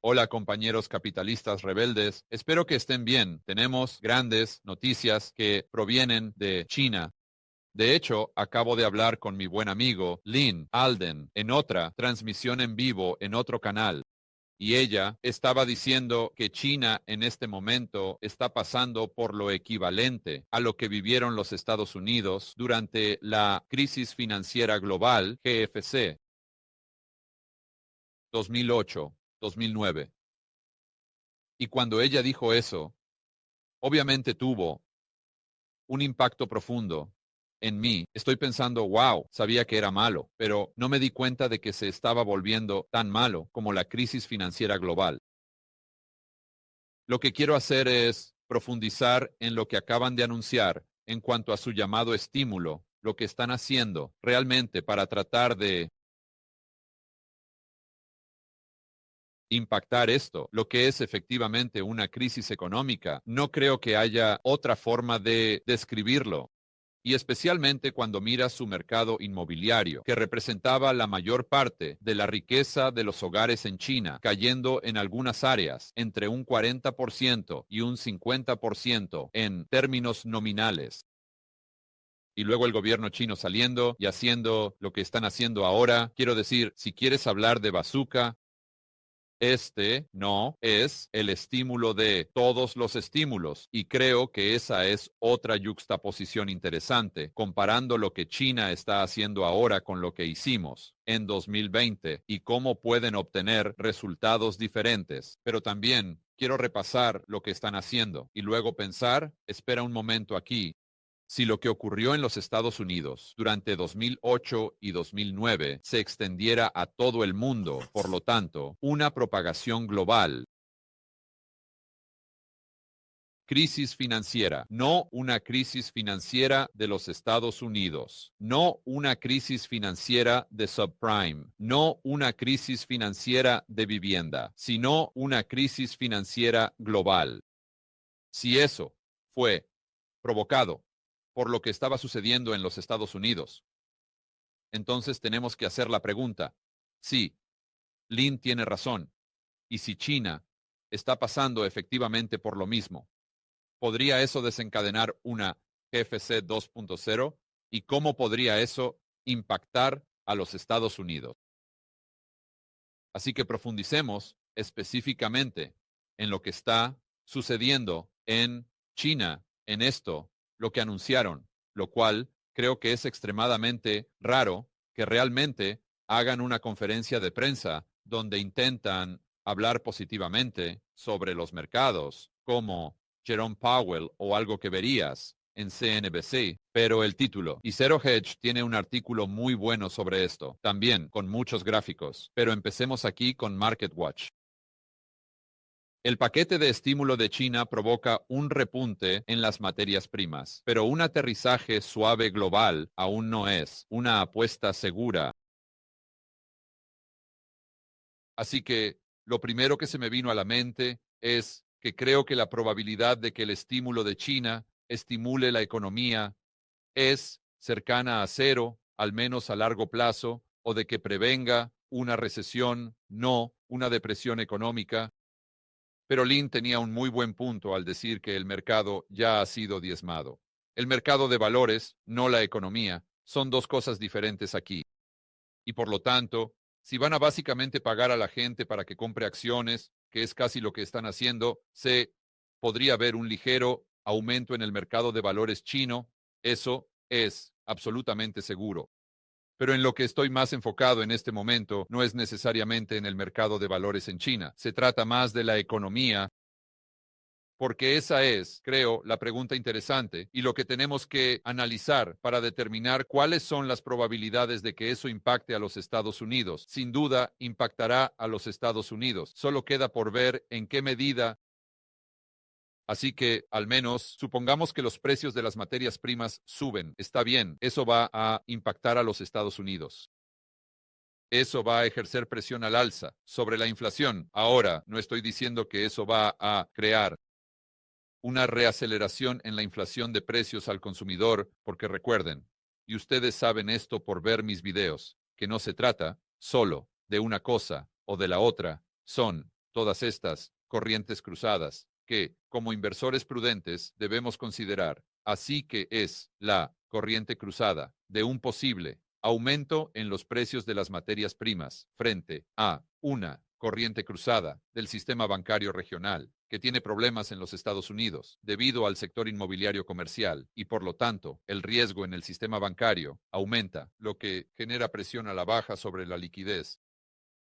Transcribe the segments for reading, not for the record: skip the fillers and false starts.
Hola compañeros capitalistas rebeldes, espero que estén bien. Tenemos grandes noticias que provienen de China. De hecho, acabo de hablar con mi buen amigo Lynn Alden en otra transmisión en vivo en otro canal. Y ella estaba diciendo que China en este momento está pasando por lo equivalente a lo que vivieron los Estados Unidos durante la crisis financiera global GFC 2008-2009. Y cuando ella dijo eso, obviamente tuvo un impacto profundo en mí. Estoy pensando, wow, sabía que era malo, pero no me di cuenta de que se estaba volviendo tan malo como la crisis financiera global. Lo que quiero hacer es profundizar en lo que acaban de anunciar en cuanto a su llamado estímulo, lo que están haciendo realmente para tratar de impactar esto, lo que es efectivamente una crisis económica. No creo que haya otra forma de describirlo. Y especialmente cuando mira su mercado inmobiliario, que representaba la mayor parte de la riqueza de los hogares en China, cayendo en algunas áreas entre un 40% y un 50% en términos nominales. Y luego el gobierno chino saliendo y haciendo lo que están haciendo ahora. Quiero decir, si quieres hablar de bazooka, este no es el estímulo de todos los estímulos, y creo que esa es otra yuxtaposición interesante, comparando lo que China está haciendo ahora con lo que hicimos en 2020 y cómo pueden obtener resultados diferentes. Pero también quiero repasar lo que están haciendo y luego pensar, espera un momento aquí. Si lo que ocurrió en los Estados Unidos durante 2008 y 2009 se extendiera a todo el mundo, por lo tanto, una propagación global, crisis financiera, no una crisis financiera de los Estados Unidos, no una crisis financiera de subprime, no una crisis financiera de vivienda, sino una crisis financiera global. Si eso fue provocado por lo que estaba sucediendo en los Estados Unidos, entonces tenemos que hacer la pregunta, sí, Lin tiene razón, y si China está pasando efectivamente por lo mismo, ¿podría eso desencadenar una GFC 2.0? ¿Y cómo podría eso impactar a los Estados Unidos? Así que profundicemos específicamente en lo que está sucediendo en China, en esto, lo que anunciaron, lo cual creo que es extremadamente raro que realmente hagan una conferencia de prensa donde intentan hablar positivamente sobre los mercados, como Jerome Powell o algo que verías en CNBC, pero el título. Y Zero Hedge tiene un artículo muy bueno sobre esto, también con muchos gráficos. Pero empecemos aquí con MarketWatch. El paquete de estímulo de China provoca un repunte en las materias primas, pero un aterrizaje suave global aún no es una apuesta segura. Así que lo primero que se me vino a la mente es que creo que la probabilidad de que el estímulo de China estimule la economía es cercana a cero, al menos a largo plazo, o de que prevenga una recesión, no una depresión económica. Pero Lin tenía un muy buen punto al decir que el mercado ya ha sido diezmado. El mercado de valores, no la economía, son dos cosas diferentes aquí. Y por lo tanto, si van a básicamente pagar a la gente para que compre acciones, que es casi lo que están haciendo, se podría ver un ligero aumento en el mercado de valores chino. Eso es absolutamente seguro. Pero en lo que estoy más enfocado en este momento no es necesariamente en el mercado de valores en China. Se trata más de la economía, porque esa es, creo, la pregunta interesante y lo que tenemos que analizar para determinar cuáles son las probabilidades de que eso impacte a los Estados Unidos. Sin duda, impactará a los Estados Unidos. Solo queda por ver en qué medida. Así que, al menos, supongamos que los precios de las materias primas suben. Está bien, eso va a impactar a los Estados Unidos. Eso va a ejercer presión al alza sobre la inflación. Ahora, no estoy diciendo que eso va a crear una reaceleración en la inflación de precios al consumidor, porque recuerden, y ustedes saben esto por ver mis videos, que no se trata solo de una cosa o de la otra, son todas estas corrientes cruzadas que, como inversores prudentes, debemos considerar. Así que es la corriente cruzada de un posible aumento en los precios de las materias primas frente a una corriente cruzada del sistema bancario regional que tiene problemas en los Estados Unidos debido al sector inmobiliario comercial y por lo tanto el riesgo en el sistema bancario aumenta, lo que genera presión a la baja sobre la liquidez.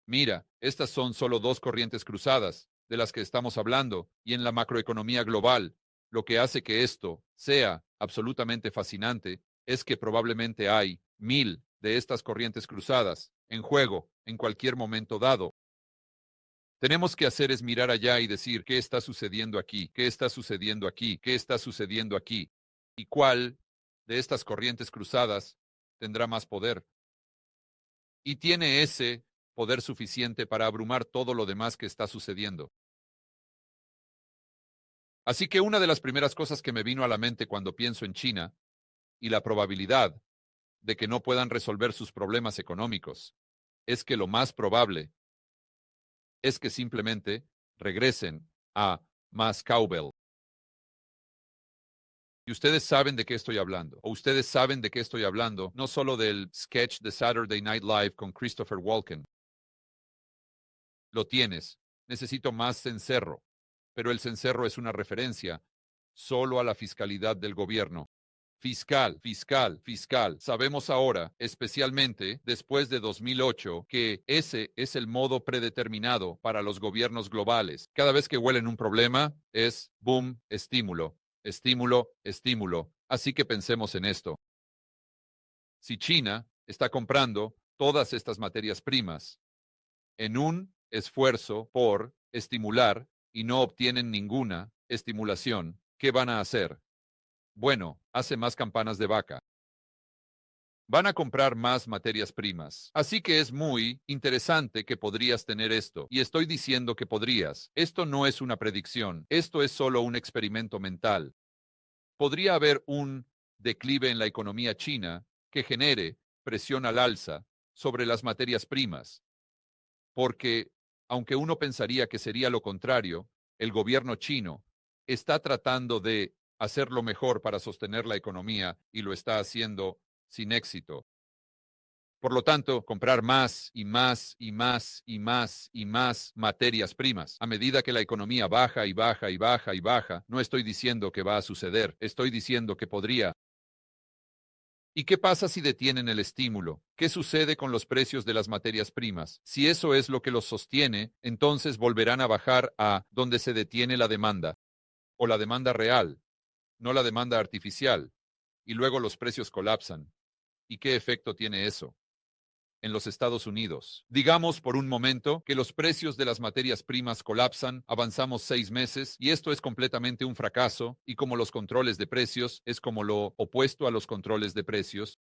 Mira, estas son solo dos corrientes cruzadas de las que estamos hablando y en la macroeconomía global, lo que hace que esto sea absolutamente fascinante es que probablemente hay 1000 de estas corrientes cruzadas en juego en cualquier momento dado. Tenemos que hacer es mirar allá y decir qué está sucediendo aquí, qué está sucediendo aquí, qué está sucediendo aquí, y cuál de estas corrientes cruzadas tendrá más poder. Y tiene ese poder suficiente para abrumar todo lo demás que está sucediendo. Así que una de las primeras cosas que me vino a la mente cuando pienso en China y la probabilidad de que no puedan resolver sus problemas económicos es que lo más probable es que simplemente regresen a más cowbell. Y ustedes saben de qué estoy hablando, o ustedes saben de qué estoy hablando, no solo del sketch de Saturday Night Live con Christopher Walken. Lo tienes. Necesito más cencerro. Pero el cencerro es una referencia solo a la fiscalidad del gobierno. Fiscal, fiscal, fiscal. Sabemos ahora, especialmente después de 2008, que ese es el modo predeterminado para los gobiernos globales. Cada vez que huelen un problema, es boom, estímulo, estímulo, estímulo. Así que pensemos en esto. Si China está comprando todas estas materias primas en un esfuerzo por estimular y no obtienen ninguna estimulación, ¿qué van a hacer? Bueno, hace más campanas de vaca. Van a comprar más materias primas. Así que es muy interesante que podrías tener esto. Y estoy diciendo que podrías. Esto no es una predicción. Esto es solo un experimento mental. Podría haber un declive en la economía china que genere presión al alza sobre las materias primas. Porque, aunque uno pensaría que sería lo contrario, el gobierno chino está tratando de hacer lo mejor para sostener la economía y lo está haciendo sin éxito. Por lo tanto, comprar más y más y más y más y más materias primas a medida que la economía baja y baja y baja y baja, no estoy diciendo que va a suceder, estoy diciendo que podría. ¿Y qué pasa si detienen el estímulo? ¿Qué sucede con los precios de las materias primas? Si eso es lo que los sostiene, entonces volverán a bajar a donde se detiene la demanda, o la demanda real, no la demanda artificial, y luego los precios colapsan. ¿Y qué efecto tiene eso? En los Estados Unidos. Digamos por un momento que los precios de las materias primas colapsan, avanzamos 6 meses y esto es completamente un fracaso y como los controles de precios es como lo opuesto a los controles de precios.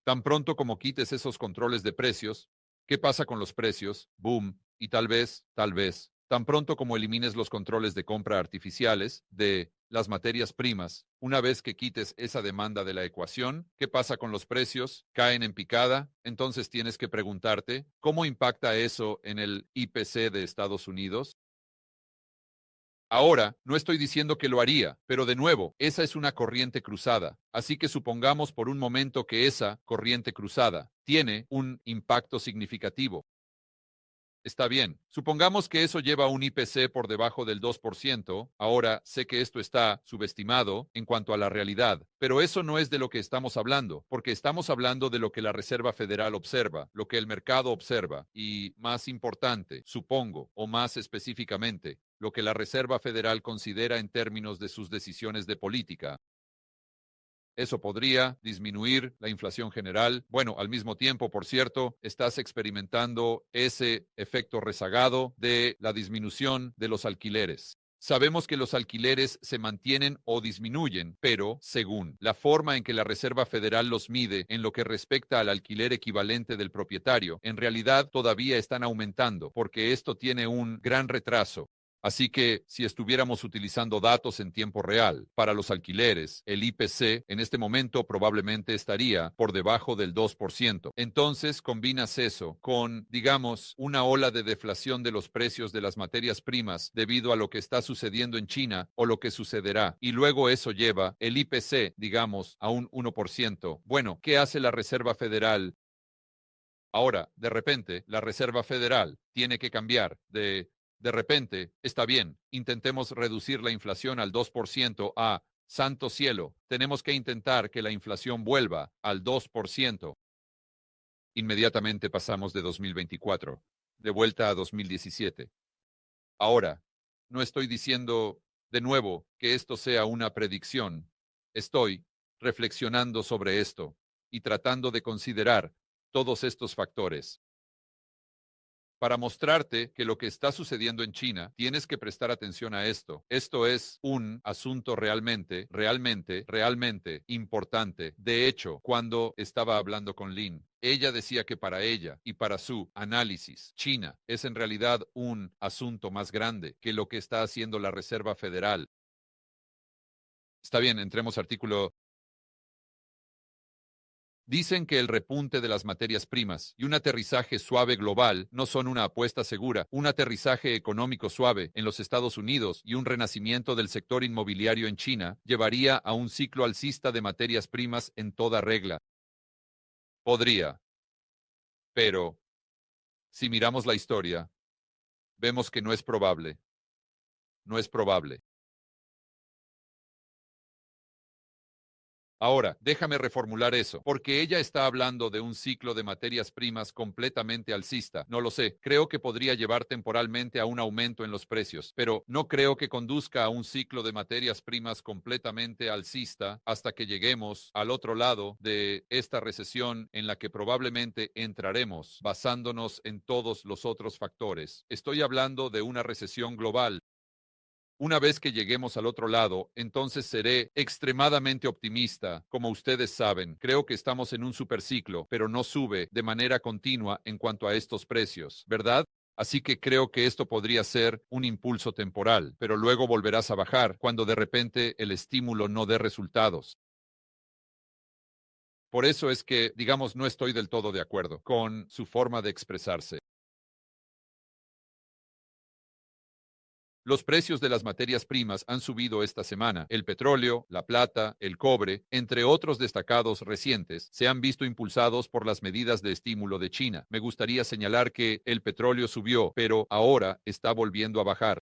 Tan pronto como quites esos controles de precios, ¿qué pasa con los precios? Boom. Y tal vez, tan pronto como elimines los controles de compra artificiales de las materias primas, una vez que quites esa demanda de la ecuación, ¿qué pasa con los precios? ¿Caen en picada? Entonces tienes que preguntarte, ¿cómo impacta eso en el IPC de Estados Unidos? Ahora, no estoy diciendo que lo haría, pero de nuevo, esa es una corriente cruzada. Así que supongamos por un momento que esa corriente cruzada tiene un impacto significativo. Está bien. Supongamos que eso lleva un IPC por debajo del 2%. Ahora, sé que esto está subestimado en cuanto a la realidad, pero eso no es de lo que estamos hablando, porque estamos hablando de lo que la Reserva Federal observa, lo que el mercado observa, y más importante, supongo, o más específicamente, lo que la Reserva Federal considera en términos de sus decisiones de política. Eso podría disminuir la inflación general. Bueno, al mismo tiempo, por cierto, estás experimentando ese efecto rezagado de la disminución de los alquileres. Sabemos que los alquileres se mantienen o disminuyen, pero según la forma en que la Reserva Federal los mide en lo que respecta al alquiler equivalente del propietario, en realidad todavía están aumentando, porque esto tiene un gran retraso. Así que si estuviéramos utilizando datos en tiempo real para los alquileres, el IPC en este momento probablemente estaría por debajo del 2%. Entonces combinas eso con, digamos, una ola de deflación de los precios de las materias primas debido a lo que está sucediendo en China o lo que sucederá, y luego eso lleva el IPC, digamos, a un 1%. Bueno, ¿qué hace la Reserva Federal? Ahora, de repente, la Reserva Federal tiene que cambiar de repente, está bien, intentemos reducir la inflación al 2% a, santo cielo, tenemos que intentar que la inflación vuelva al 2%. Inmediatamente pasamos de 2024, de vuelta a 2017. Ahora, no estoy diciendo de nuevo que esto sea una predicción. Estoy reflexionando sobre esto y tratando de considerar todos estos factores. Para mostrarte que lo que está sucediendo en China, tienes que prestar atención a esto. Esto es un asunto realmente importante. De hecho, cuando estaba hablando con Lin, ella decía que para ella y para su análisis, China es en realidad un asunto más grande que lo que está haciendo la Reserva Federal. Está bien, entremos artículo. Dicen que el repunte de las materias primas y un aterrizaje suave global no son una apuesta segura. Un aterrizaje económico suave en los Estados Unidos y un renacimiento del sector inmobiliario en China llevaría a un ciclo alcista de materias primas en toda regla. Podría, pero si miramos la historia, vemos que no es probable. No es probable. Ahora, déjame reformular eso, porque ella está hablando de un ciclo de materias primas completamente alcista. No lo sé, creo que podría llevar temporalmente a un aumento en los precios, pero no creo que conduzca a un ciclo de materias primas completamente alcista hasta que lleguemos al otro lado de esta recesión en la que probablemente entraremos basándonos en todos los otros factores. Estoy hablando de una recesión global. Una vez que lleguemos al otro lado, entonces seré extremadamente optimista. Como ustedes saben, creo que estamos en un superciclo, pero no sube de manera continua en cuanto a estos precios, ¿verdad? Así que creo que esto podría ser un impulso temporal, pero luego volverás a bajar cuando de repente el estímulo no dé resultados. Por eso es que, digamos, no estoy del todo de acuerdo con su forma de expresarse. Los precios de las materias primas han subido esta semana. El petróleo, la plata, el cobre, entre otros destacados recientes, se han visto impulsados por las medidas de estímulo de China. Me gustaría señalar que el petróleo subió, pero ahora está volviendo a bajar.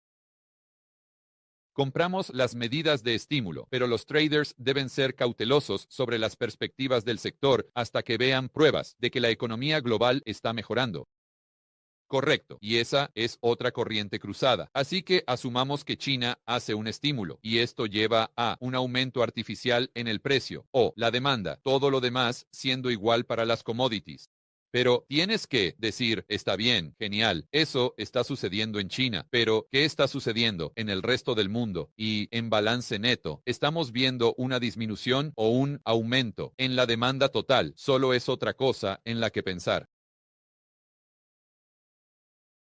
Compramos las medidas de estímulo, pero los traders deben ser cautelosos sobre las perspectivas del sector hasta que vean pruebas de que la economía global está mejorando. Correcto, y esa es otra corriente cruzada. Así que asumamos que China hace un estímulo y esto lleva a un aumento artificial en el precio o la demanda, todo lo demás siendo igual para las commodities. Pero tienes que decir, está bien, genial, eso está sucediendo en China, pero ¿qué está sucediendo en el resto del mundo? Y en balance neto, ¿estamos viendo una disminución o un aumento en la demanda total? Solo es otra cosa en la que pensar.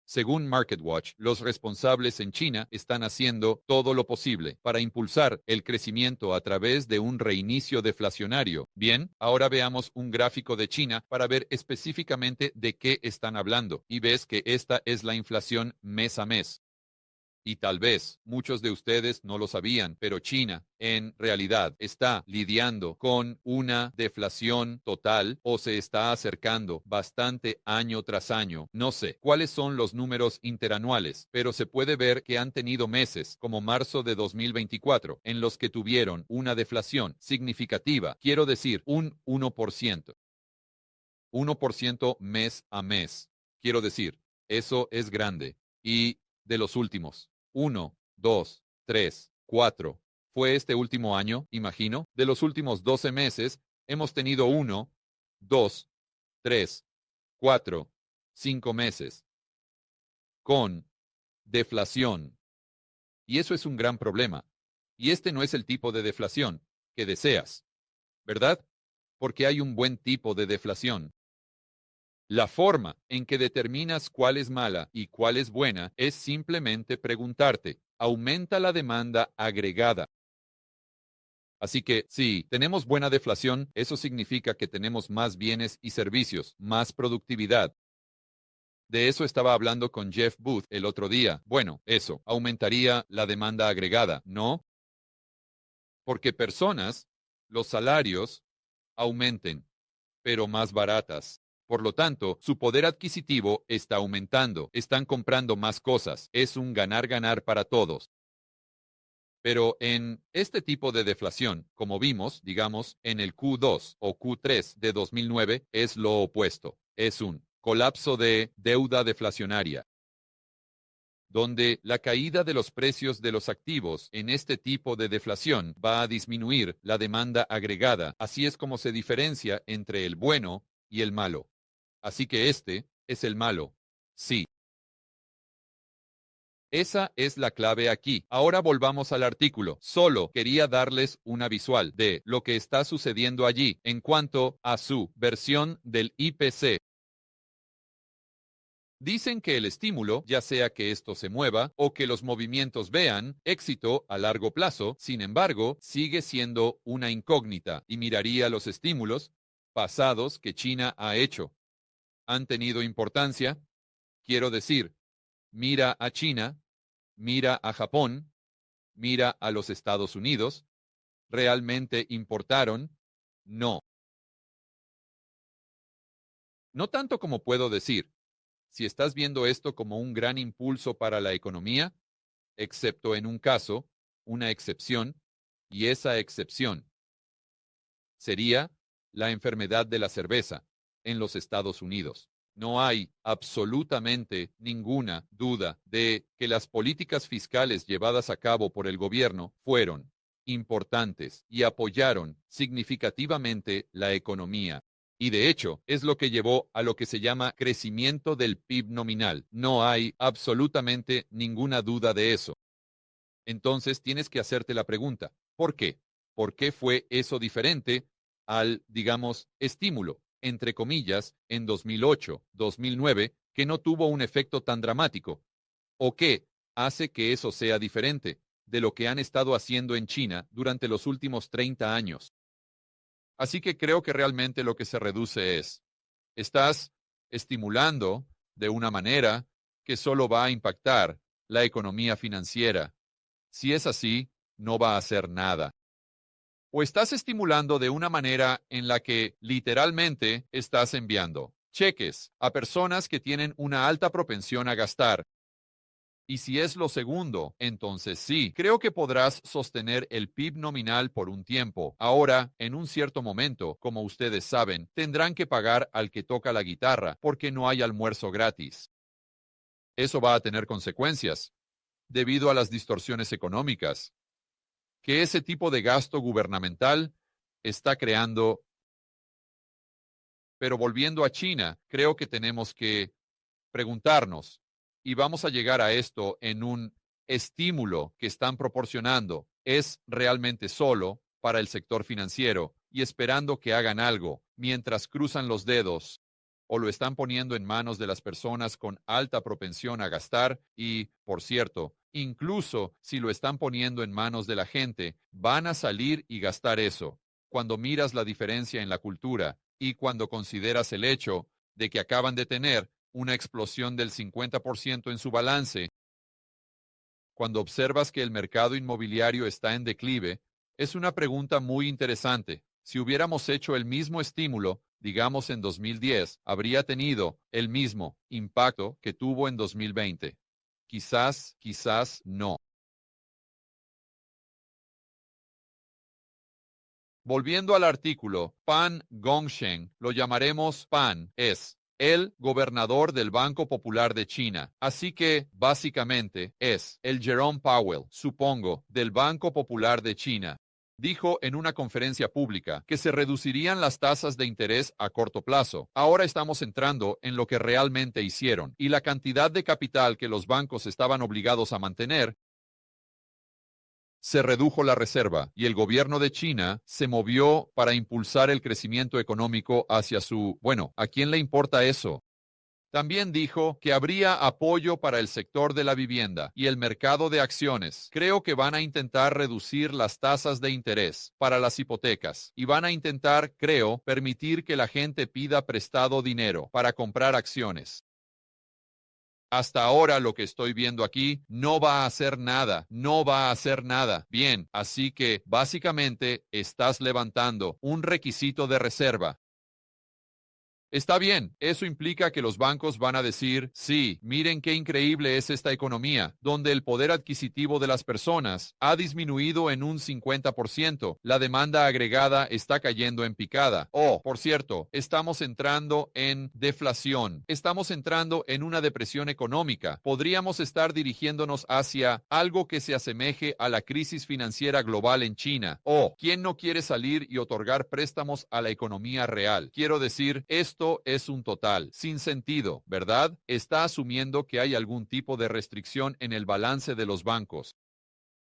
Según MarketWatch, los responsables en China están haciendo todo lo posible para impulsar el crecimiento a través de un reinicio deflacionario. Bien, ahora veamos un gráfico de China para ver específicamente de qué están hablando. Y ves que esta es la inflación mes a mes. Y tal vez muchos de ustedes no lo sabían, pero China en realidad está lidiando con una deflación total o se está acercando bastante año tras año. No sé cuáles son los números interanuales, pero se puede ver que han tenido meses como marzo de 2024 en los que tuvieron una deflación significativa, quiero decir un 1%. 1% mes a mes. Quiero decir, eso es grande. Y de los últimos, 1, 2, 3, 4. Fue este último año, imagino, de los últimos 12 meses, hemos tenido 1, 2, 3, 4, 5 meses con deflación. Y eso es un gran problema. Y este no es el tipo de deflación que deseas, ¿verdad? Porque hay un buen tipo de deflación. La forma en que determinas cuál es mala y cuál es buena es simplemente preguntarte, ¿aumenta la demanda agregada? Así que si tenemos buena deflación, eso significa que tenemos más bienes y servicios, más productividad. De eso estaba hablando con Jeff Booth el otro día. Bueno, eso aumentaría la demanda agregada, ¿no? Porque personas, los salarios aumenten, pero más baratas. Por lo tanto, su poder adquisitivo está aumentando, están comprando más cosas. Es un ganar-ganar para todos. Pero en este tipo de deflación, como vimos, digamos, en el Q2 o Q3 de 2009, es lo opuesto. Es un colapso de deuda deflacionaria, donde la caída de los precios de los activos en este tipo de deflación va a disminuir la demanda agregada. Así es como se diferencia entre el bueno y el malo. Así que este es el malo. Sí. Esa es la clave aquí. Ahora volvamos al artículo. Solo quería darles una visual de lo que está sucediendo allí en cuanto a su versión del IPC. Dicen que el estímulo, ya sea que esto se mueva o que los movimientos vean éxito a largo plazo, sin embargo, sigue siendo una incógnita y miraría los estímulos pasados que China ha hecho. ¿Han tenido importancia? Quiero decir, mira a China, mira a Japón, mira a los Estados Unidos. ¿Realmente importaron? No. No tanto como puedo decir, si estás viendo esto como un gran impulso para la economía, excepto en un caso, una excepción, y esa excepción sería la enfermedad de la cerveza en los Estados Unidos. No hay absolutamente ninguna duda de que las políticas fiscales llevadas a cabo por el gobierno fueron importantes y apoyaron significativamente la economía. Y de hecho, es lo que llevó a lo que se llama crecimiento del PIB nominal. No hay absolutamente ninguna duda de eso. Entonces tienes que hacerte la pregunta, ¿por qué? ¿Por qué fue eso diferente al, digamos, estímulo, entre comillas, en 2008, 2009, que no tuvo un efecto tan dramático? ¿O qué hace que eso sea diferente de lo que han estado haciendo en China durante los últimos 30 años? Así que creo que realmente lo que se reduce es, estás estimulando de una manera que solo va a impactar la economía financiera. Si es así, no va a hacer nada. O estás estimulando de una manera en la que literalmente estás enviando cheques a personas que tienen una alta propensión a gastar. Y si es lo segundo, entonces sí, creo que podrás sostener el PIB nominal por un tiempo. Ahora, en un cierto momento, como ustedes saben, tendrán que pagar al que toca la guitarra porque no hay almuerzo gratis. Eso va a tener consecuencias debido a las distorsiones económicas que ese tipo de gasto gubernamental está creando. Pero volviendo a China, creo que tenemos que preguntarnos, y vamos a llegar a esto en un estímulo que están proporcionando, ¿es realmente solo para el sector financiero y esperando que hagan algo mientras cruzan los dedos? ¿O lo están poniendo en manos de las personas con alta propensión a gastar? Y, por cierto, incluso si lo están poniendo en manos de la gente, van a salir y gastar eso. Cuando miras la diferencia en la cultura y cuando consideras el hecho de que acaban de tener una explosión del 50% en su balance, cuando observas que el mercado inmobiliario está en declive, es una pregunta muy interesante. Si hubiéramos hecho el mismo estímulo, digamos en 2010, habría tenido el mismo impacto que tuvo en 2020. Quizás, quizás no. Volviendo al artículo, Pan Gongsheng, lo llamaremos Pan, es el gobernador del Banco Popular de China. Así que, básicamente, es el Jerome Powell, supongo, del Banco Popular de China. Dijo en una conferencia pública que se reducirían las tasas de interés a corto plazo. Ahora estamos entrando en lo que realmente hicieron y la cantidad de capital que los bancos estaban obligados a mantener se redujo la reserva y el gobierno de China se movió para impulsar el crecimiento económico hacia su... Bueno, ¿a quién le importa eso? También dijo que habría apoyo para el sector de la vivienda y el mercado de acciones. Creo que van a intentar reducir las tasas de interés para las hipotecas y van a intentar, creo, permitir que la gente pida prestado dinero para comprar acciones. Hasta ahora lo que estoy viendo aquí no va a hacer nada, no va a hacer nada. Bien, así que básicamente estás levantando un requisito de reserva. Está bien, eso implica que los bancos van a decir, sí, miren qué increíble es esta economía, donde el poder adquisitivo de las personas ha disminuido en un 50%, la demanda agregada está cayendo en picada. Oh, por cierto, estamos entrando en deflación, estamos entrando en una depresión económica. Podríamos estar dirigiéndonos hacia algo que se asemeje a la crisis financiera global en China. Oh, ¿quién no quiere salir y otorgar préstamos a la economía real? Quiero decir, esto es un total sin sentido, ¿verdad? Está asumiendo que hay algún tipo de restricción en el balance de los bancos.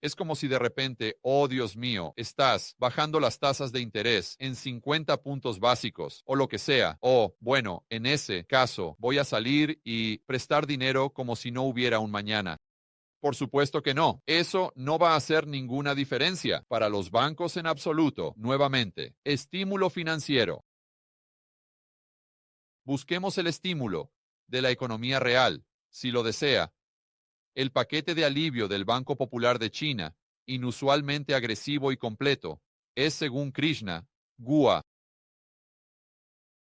Es como si de repente, oh Dios mío, estás bajando las tasas de interés en 50 puntos básicos o lo que sea. Oh, bueno, en ese caso voy a salir y prestar dinero como si no hubiera un mañana. Por supuesto que no. Eso no va a hacer ninguna diferencia para los bancos en absoluto. Nuevamente, estímulo financiero. Busquemos el estímulo de la economía real, si lo desea. El paquete de alivio del Banco Popular de China, inusualmente agresivo y completo, es, según Krishna, Gua.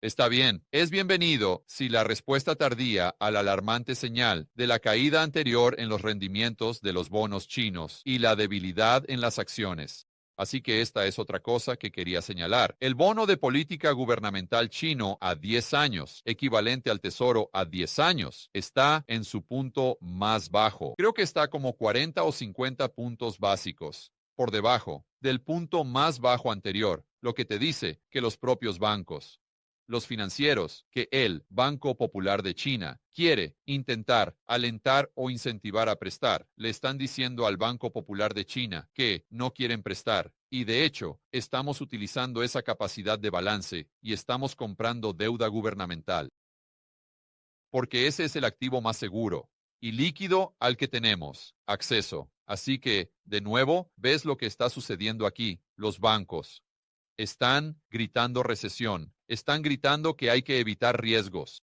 Está bien, es bienvenido si la respuesta tardía a la alarmante señal de la caída anterior en los rendimientos de los bonos chinos y la debilidad en las acciones. Así que esta es otra cosa que quería señalar. El bono de política gubernamental chino a 10 años, equivalente al tesoro a 10 años, está en su punto más bajo. Creo que está como 40 o 50 puntos básicos por debajo del punto más bajo anterior, lo que te dice que los propios bancos, los financieros, que el Banco Popular de China quiere intentar alentar o incentivar a prestar, le están diciendo al Banco Popular de China que no quieren prestar. Y de hecho, estamos utilizando esa capacidad de balance y estamos comprando deuda gubernamental. Porque ese es el activo más seguro y líquido al que tenemos acceso. Así que, de nuevo, ves lo que está sucediendo aquí. Los bancos están gritando recesión, están gritando que hay que evitar riesgos.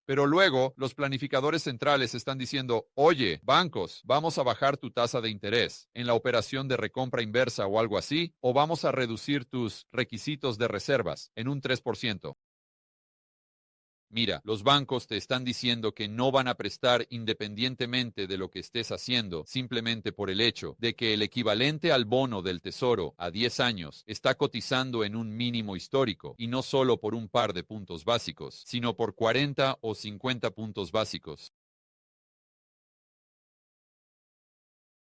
Pero luego los planificadores centrales están diciendo, oye, bancos, vamos a bajar tu tasa de interés en la operación de recompra inversa o algo así, o vamos a reducir tus requisitos de reservas en un 3%. Mira, los bancos te están diciendo que no van a prestar independientemente de lo que estés haciendo, simplemente por el hecho de que el equivalente al bono del Tesoro a 10 años está cotizando en un mínimo histórico, y no solo por un par de puntos básicos, sino por 40 o 50 puntos básicos.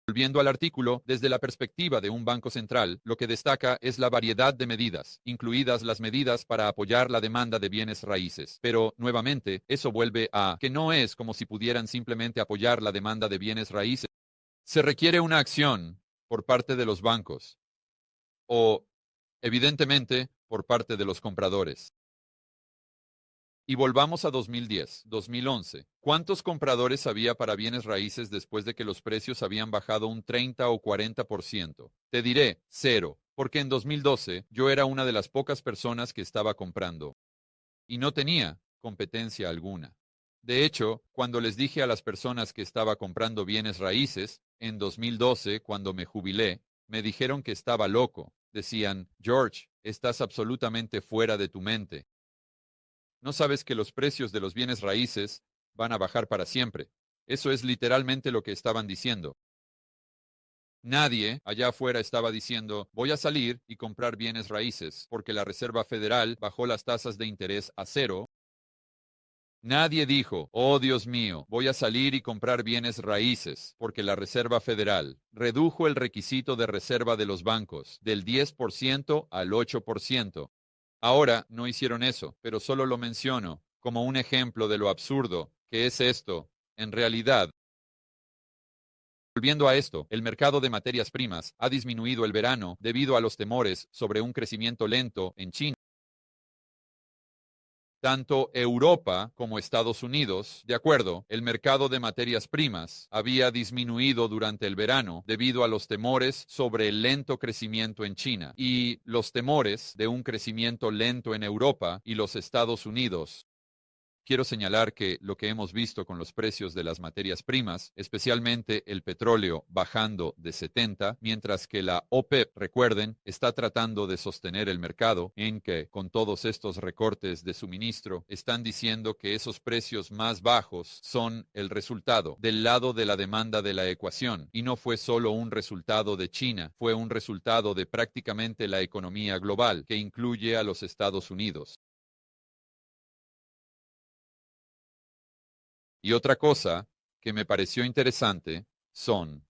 Volviendo al artículo, desde la perspectiva de un banco central, lo que destaca es la variedad de medidas, incluidas las medidas para apoyar la demanda de bienes raíces. Pero, nuevamente, eso vuelve a que no es como si pudieran simplemente apoyar la demanda de bienes raíces. Se requiere una acción por parte de los bancos o, evidentemente, por parte de los compradores. Y volvamos a 2010, 2011. ¿Cuántos compradores había para bienes raíces después de que los precios habían bajado un 30 o 40%? Te diré, cero, porque en 2012 yo era una de las pocas personas que estaba comprando y no tenía competencia alguna. De hecho, cuando les dije a las personas que estaba comprando bienes raíces, en 2012, cuando me jubilé, me dijeron que estaba loco. Decían, George, estás absolutamente fuera de tu mente. No sabes que los precios de los bienes raíces van a bajar para siempre. Eso es literalmente lo que estaban diciendo. Nadie allá afuera estaba diciendo, voy a salir y comprar bienes raíces porque la Reserva Federal bajó las tasas de interés a cero. Nadie dijo, oh Dios mío, voy a salir y comprar bienes raíces porque la Reserva Federal redujo el requisito de reserva de los bancos del 10% al 8%. Ahora no hicieron eso, pero solo lo menciono como un ejemplo de lo absurdo que es esto. En realidad, Volviendo a esto, el mercado de materias primas ha disminuido el verano debido a los temores sobre un crecimiento lento en China. Tanto Europa como Estados Unidos, de acuerdo, el mercado de materias primas había disminuido durante el verano debido a los temores sobre el lento crecimiento en China y los temores de un crecimiento lento en Europa y los Estados Unidos. Quiero señalar que lo que hemos visto con los precios de las materias primas, especialmente el petróleo bajando de 70, mientras que la OPEP, recuerden, está tratando de sostener el mercado en que, con todos estos recortes de suministro, están diciendo que esos precios más bajos son el resultado del lado de la demanda de la ecuación y no fue solo un resultado de China, fue un resultado de prácticamente la economía global que incluye a los Estados Unidos. Y otra cosa que me pareció interesante son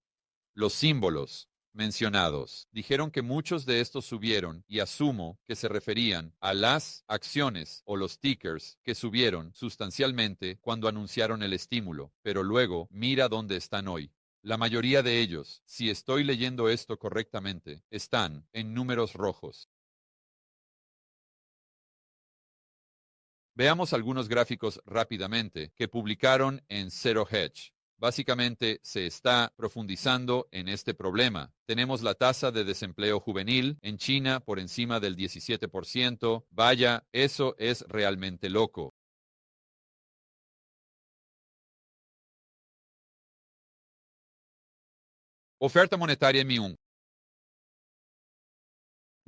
los símbolos mencionados. Dijeron que muchos de estos subieron y asumo que se referían a las acciones o los tickers que subieron sustancialmente cuando anunciaron el estímulo, pero luego mira dónde están hoy. La mayoría de ellos, si estoy leyendo esto correctamente, están en números rojos. Veamos algunos gráficos rápidamente que publicaron en Zero Hedge. Básicamente se está profundizando en este problema. Tenemos la tasa de desempleo juvenil en China por encima del 17%. Vaya, eso es realmente loco. Oferta monetaria en Miung.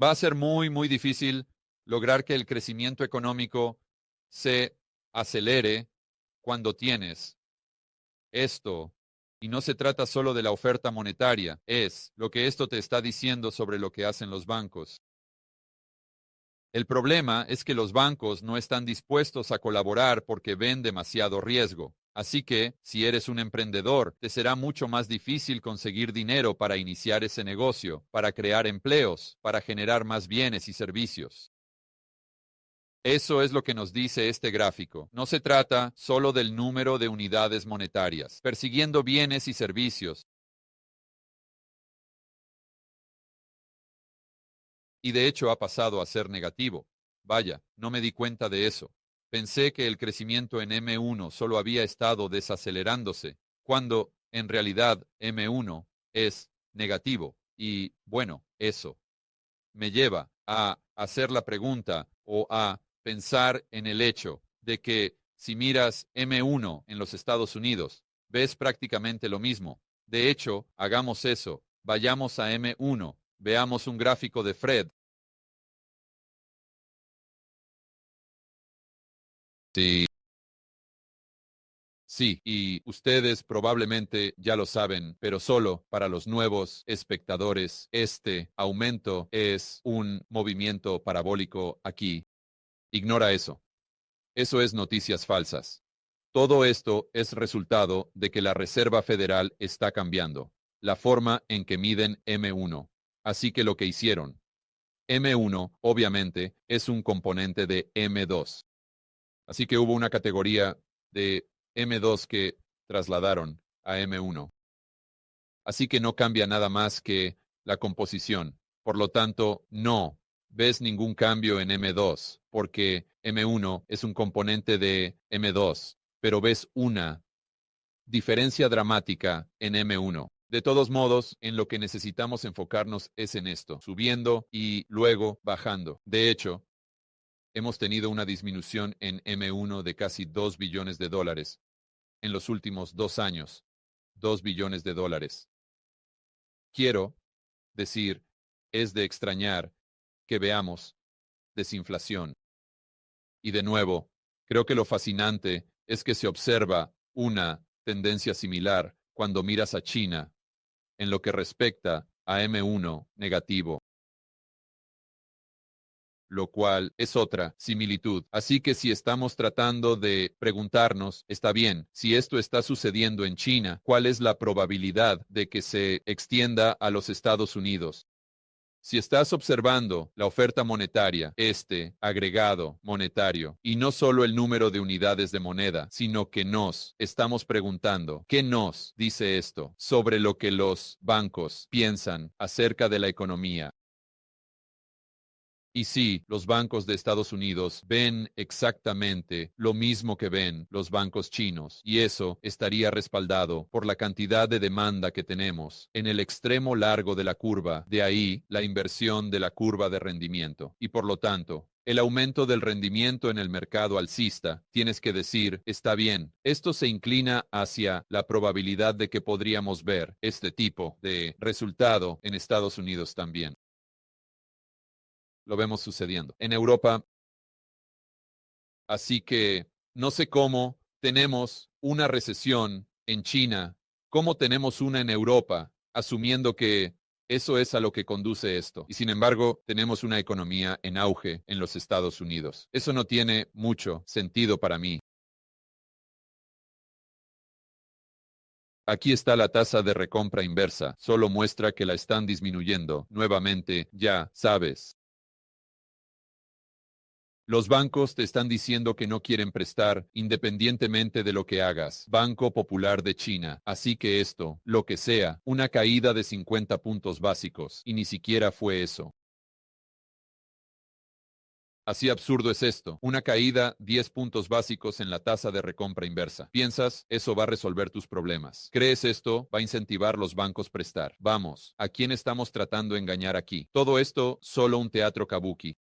Va a ser muy difícil lograr que el crecimiento económico se acelere cuando tienes esto, y no se trata solo de la oferta monetaria, es lo que esto te está diciendo sobre lo que hacen los bancos. El problema es que los bancos no están dispuestos a colaborar porque ven demasiado riesgo. Así que, si eres un emprendedor, te será mucho más difícil conseguir dinero para iniciar ese negocio, para crear empleos, para generar más bienes y servicios. Eso es lo que nos dice este gráfico. No se trata solo del número de unidades monetarias, persiguiendo bienes y servicios. Y de hecho ha pasado a ser negativo. Vaya, no me di cuenta de eso. Pensé que el crecimiento en M1 solo había estado desacelerándose, cuando, en realidad, M1 es negativo. Y, bueno, eso me lleva a hacer la pregunta o a pensar en el hecho de que si miras M1 en los Estados Unidos, ves prácticamente lo mismo. De hecho, hagamos eso. Vayamos a M1, veamos un gráfico de Fred. Sí. Sí, y ustedes probablemente ya lo saben, pero solo para los nuevos espectadores, este aumento es un movimiento parabólico aquí. Ignora eso. Eso es noticias falsas. Todo esto es resultado de que la Reserva Federal está cambiando la forma en que miden M1. Así que lo que hicieron, M1 obviamente es un componente de M2. Así que hubo una categoría de M2 que trasladaron a M1. Así que no cambia nada más que la composición. Por lo tanto, no ves ningún cambio en M2, porque M1 es un componente de M2, pero ves una diferencia dramática en M1. De todos modos, en lo que necesitamos enfocarnos es en esto, subiendo y luego bajando. De hecho, hemos tenido una disminución en M1 de casi 2 billones de dólares en los últimos 2 años. 2 billones de dólares. Quiero decir, es de extrañar que veamos desinflación. Y de nuevo, creo que lo fascinante es que se observa una tendencia similar cuando miras a China en lo que respecta a M1 negativo, lo cual es otra similitud. Así que si estamos tratando de preguntarnos, está bien, si esto está sucediendo en China, ¿cuál es la probabilidad de que se extienda a los Estados Unidos? Si estás observando la oferta monetaria, este agregado monetario, y no solo el número de unidades de moneda, sino que nos estamos preguntando, ¿qué nos dice esto sobre lo que los bancos piensan acerca de la economía? Y sí, los bancos de Estados Unidos ven exactamente lo mismo que ven los bancos chinos, y eso estaría respaldado por la cantidad de demanda que tenemos en el extremo largo de la curva, de ahí la inversión de la curva de rendimiento. Y por lo tanto, el aumento del rendimiento en el mercado alcista, tienes que decir, está bien, esto se inclina hacia la probabilidad de que podríamos ver este tipo de resultado en Estados Unidos también. Lo vemos sucediendo. En Europa, así que no sé cómo tenemos una recesión en China, cómo tenemos una en Europa, asumiendo que eso es a lo que conduce esto. Y sin embargo, tenemos una economía en auge en los Estados Unidos. Eso no tiene mucho sentido para mí. Aquí está la tasa de recompra inversa. Solo muestra que la están disminuyendo. Nuevamente, ya sabes. Los bancos te están diciendo que no quieren prestar independientemente de lo que hagas. Banco Popular de China. Así que esto, lo que sea, una caída de 50 puntos básicos. Y ni siquiera fue eso. Así absurdo es esto. Una caída 10 puntos básicos en la tasa de recompra inversa. ¿Piensas eso va a resolver tus problemas? ¿Crees esto va a incentivar los bancos prestar? Vamos, ¿a quién estamos tratando de engañar aquí? Todo esto solo un teatro kabuki.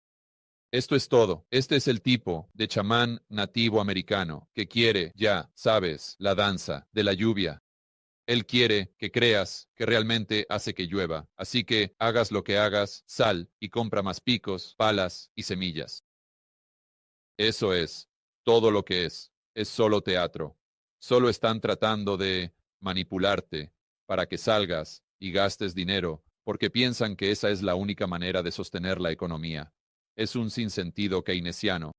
Esto es todo. Este es el tipo de chamán nativo americano que quiere, ya sabes, la danza de la lluvia. Él quiere que creas que realmente hace que llueva. Así que hagas lo que hagas, sal y compra más picos, palas y semillas. Eso es todo lo que es. Es solo teatro. Solo están tratando de manipularte para que salgas y gastes dinero porque piensan que esa es la única manera de sostener la economía. Es un sinsentido keynesiano.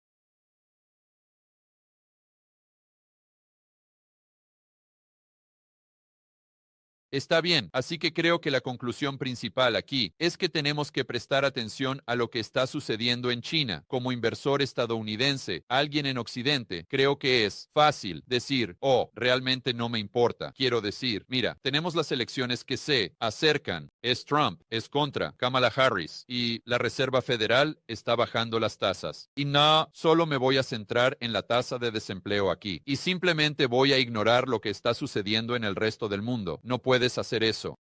Está bien, así que creo que la conclusión principal aquí es que tenemos que prestar atención a lo que está sucediendo en China. Como inversor estadounidense, alguien en Occidente, creo que es fácil decir, oh, realmente no me importa. Quiero decir, mira, tenemos las elecciones que se acercan. Es Trump, es contra Kamala Harris y la Reserva Federal está bajando las tasas. Y no, solo me voy a centrar en la tasa de desempleo aquí y simplemente voy a ignorar lo que está sucediendo en el resto del mundo. No puedes hacer eso.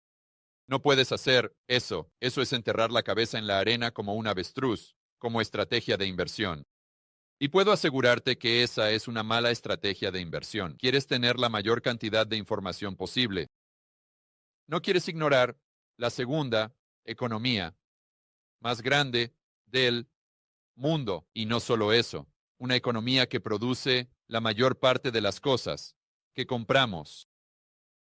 No puedes hacer eso. Eso es enterrar la cabeza en la arena como un avestruz, como estrategia de inversión. Y puedo asegurarte que esa es una mala estrategia de inversión. Quieres tener la mayor cantidad de información posible. No quieres ignorar la segunda economía más grande del mundo. Y no solo eso, una economía que produce la mayor parte de las cosas que compramos.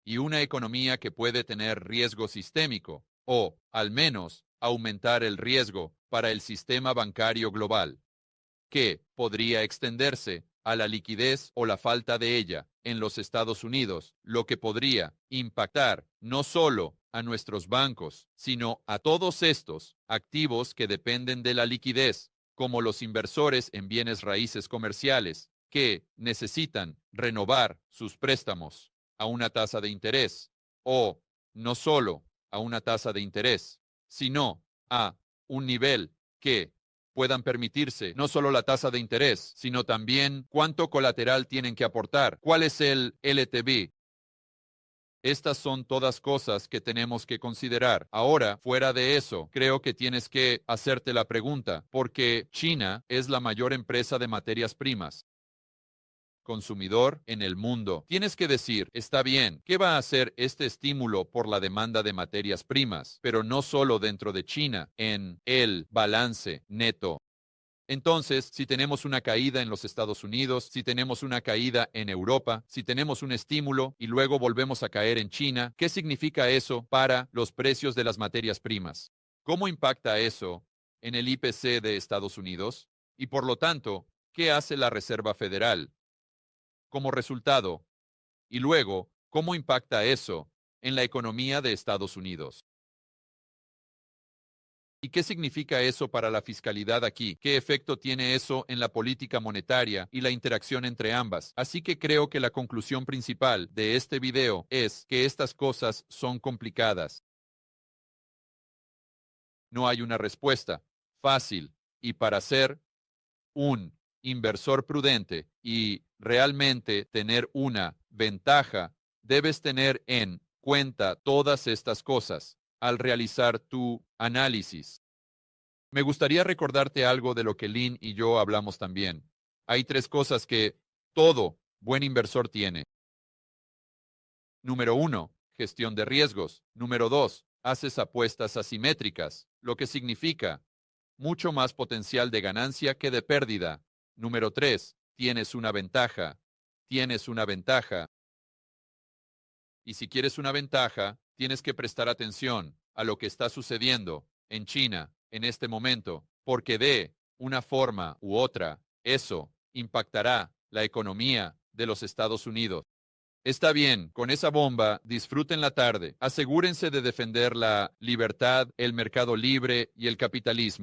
Y una economía que puede tener riesgo sistémico o, al menos, aumentar el riesgo para el sistema bancario global, que podría extenderse a la liquidez o la falta de ella en los Estados Unidos, lo que podría impactar no solo a nuestros bancos, sino a todos estos activos que dependen de la liquidez, como los inversores en bienes raíces comerciales, que necesitan renovar sus préstamos a una tasa de interés, o no solo a una tasa de interés, sino a un nivel que puedan permitirse no solo la tasa de interés, sino también cuánto colateral tienen que aportar, cuál es el LTV. Estas son todas cosas que tenemos que considerar. Ahora, fuera de eso, creo que tienes que hacerte la pregunta, porque China es la mayor empresa de materias primas consumidor en el mundo. Tienes que decir, está bien, ¿qué va a hacer este estímulo por la demanda de materias primas? Pero no solo dentro de China, en el balance neto. Entonces, si tenemos una caída en los Estados Unidos, si tenemos una caída en Europa, si tenemos un estímulo y luego volvemos a caer en China, ¿qué significa eso para los precios de las materias primas? ¿Cómo impacta eso en el IPC de Estados Unidos? Y por lo tanto, ¿qué hace la Reserva Federal como resultado? Y luego, ¿cómo impacta eso en la economía de Estados Unidos? ¿Y qué significa eso para la fiscalidad aquí? ¿Qué efecto tiene eso en la política monetaria y la interacción entre ambas? Así que creo que la conclusión principal de este video es que estas cosas son complicadas. No hay una respuesta fácil, y para ser un inversor prudente y realmente tener una ventaja, debes tener en cuenta todas estas cosas al realizar tu análisis. Me gustaría recordarte algo de lo que Lynn y yo hablamos también. Hay tres cosas que todo buen inversor tiene. Número uno, gestión de riesgos. Número dos, haces apuestas asimétricas, lo que significa mucho más potencial de ganancia que de pérdida. Número 3. Tienes una ventaja. Tienes una ventaja. Y si quieres una ventaja, tienes que prestar atención a lo que está sucediendo en China en este momento, porque de una forma u otra, eso impactará la economía de los Estados Unidos. Está bien, con esa bomba, disfruten la tarde. Asegúrense de defender la libertad, el mercado libre y el capitalismo.